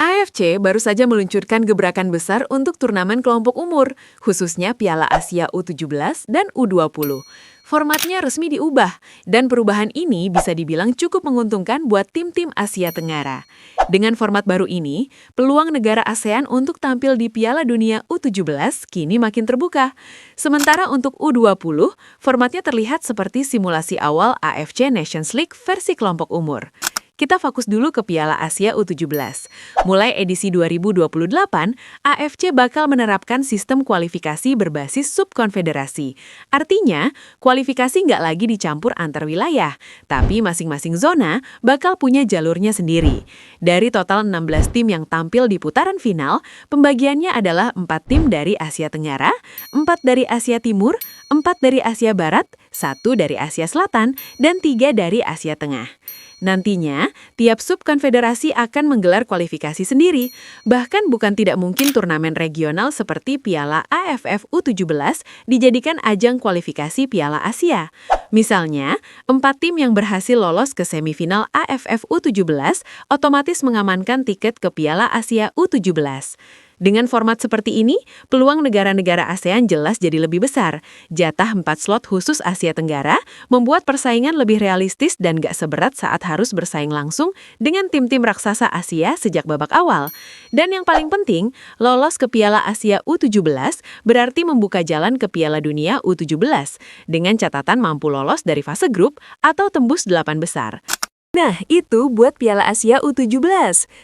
AFC baru saja meluncurkan gebrakan besar untuk turnamen kelompok umur, khususnya Piala Asia U17 dan U20. Formatnya resmi diubah, dan perubahan ini bisa dibilang cukup menguntungkan buat tim-tim Asia Tenggara. Dengan format baru ini, peluang negara ASEAN untuk tampil di Piala Dunia U17 kini makin terbuka. Sementara untuk U20, formatnya terlihat seperti simulasi awal AFC Nations League versi kelompok umur. Kita fokus dulu ke Piala Asia U17. Mulai edisi 2028, AFC bakal menerapkan sistem kualifikasi berbasis subkonfederasi. Artinya, kualifikasi nggak lagi dicampur antar wilayah, tapi masing-masing zona bakal punya jalurnya sendiri. Dari total 16 tim yang tampil di putaran final, pembagiannya adalah 4 tim dari Asia Tenggara, 4 dari Asia Timur, 4 dari Asia Barat, 1 dari Asia Selatan, dan 3 dari Asia Tengah. Nantinya, tiap subkonfederasi akan menggelar kualifikasi sendiri. Bahkan bukan tidak mungkin turnamen regional seperti Piala AFF U17 dijadikan ajang kualifikasi Piala Asia. Misalnya, 4 tim yang berhasil lolos ke semifinal AFF U17 otomatis mengamankan tiket ke Piala Asia U17. Dengan format seperti ini, peluang negara-negara ASEAN jelas jadi lebih besar. Jatah 4 slot khusus Asia Tenggara membuat persaingan lebih realistis dan gak seberat saat harus bersaing langsung dengan tim-tim raksasa Asia sejak babak awal. Dan yang paling penting, lolos ke Piala Asia U17 berarti membuka jalan ke Piala Dunia U17 dengan catatan mampu lolos dari fase grup atau tembus 8 besar. Nah, itu buat Piala Asia U17.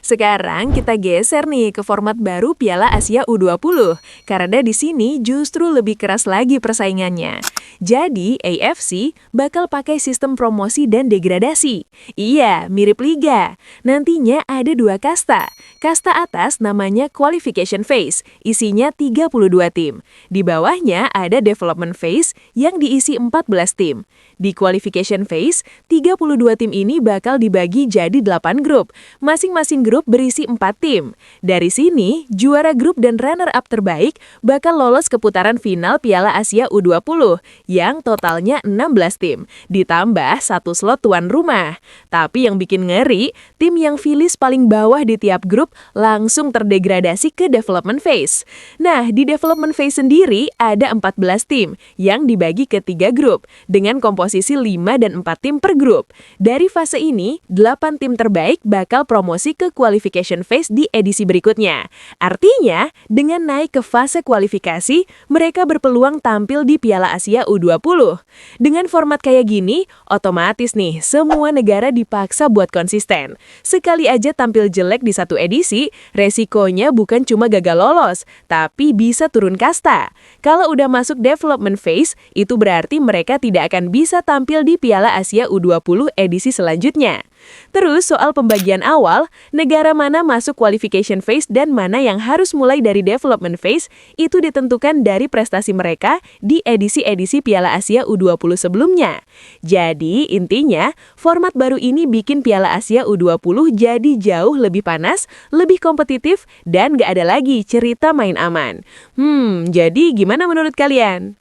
Sekarang kita geser nih ke format baru Piala Asia U20. Karena di sini justru lebih keras lagi persaingannya. Jadi, AFC bakal pakai sistem promosi dan degradasi. Iya, mirip liga. Nantinya ada 2 kasta. Kasta atas namanya Qualification Phase, isinya 32 tim. Di bawahnya ada Development Phase yang diisi 14 tim. Di Qualification Phase, 32 tim ini bakal dibagi jadi 8 grup. Masing-masing grup berisi 4 tim. Dari sini, juara grup dan runner-up terbaik bakal lolos ke putaran final Piala Asia U20 yang totalnya 16 tim, ditambah 1 slot tuan rumah. Tapi yang bikin ngeri, tim yang finish paling bawah di tiap grup langsung terdegradasi ke Development Phase. Nah, di Development Phase sendiri ada 14 tim yang dibagi ke 3 grup dengan komposisi 5 dan 4 tim per grup. Dari fase ini, 8 tim terbaik bakal promosi ke Qualification Phase di edisi berikutnya. Artinya, dengan naik ke fase kualifikasi, mereka berpeluang tampil di Piala Asia U20. Dengan format kayak gini, otomatis nih, semua negara dipaksa buat konsisten. Sekali aja tampil jelek di satu edisi, resikonya bukan cuma gagal lolos, tapi bisa turun kasta. Kalau udah masuk Development Phase, itu berarti mereka tidak akan bisa tampil di Piala Asia U20 edisi selanjutnya. Terus soal pembagian awal, negara mana masuk Qualification Phase dan mana yang harus mulai dari Development Phase itu ditentukan dari prestasi mereka di edisi-edisi Piala Asia U20 sebelumnya. Jadi intinya, format baru ini bikin Piala Asia U20 jadi jauh lebih panas, lebih kompetitif, dan gak ada lagi cerita main aman. Jadi gimana menurut kalian?